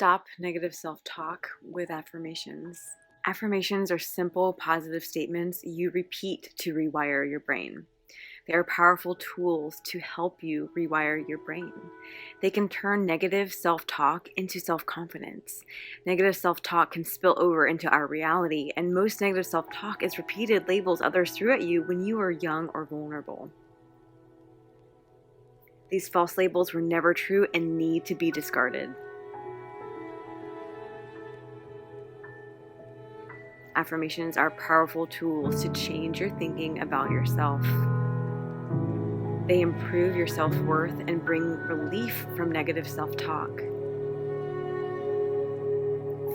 stop negative self-talk with affirmations. Affirmations are simple, positive statements you repeat to rewire your brain. They are powerful tools to help you rewire your brain. They can turn negative self-talk into self-confidence. Negative self-talk can spill over into our reality, and most negative self-talk is repeated labels others threw at you when you were young or vulnerable. These false labels were never true and need to be discarded. Affirmations are powerful tools to change your thinking about yourself. They improve your self-worth and bring relief from negative self-talk.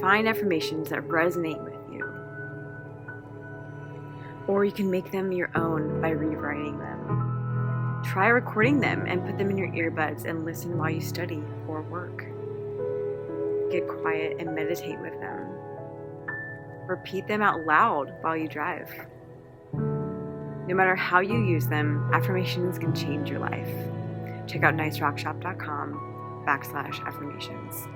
Find affirmations that resonate with you. Or you can make them your own by rewriting them. Try recording them and put them in your earbuds and listen while you study or work. Get quiet and meditate with them. Repeat them out loud while you drive. No matter how you use them, affirmations can change your life. Check out nicerockshop.com/affirmations.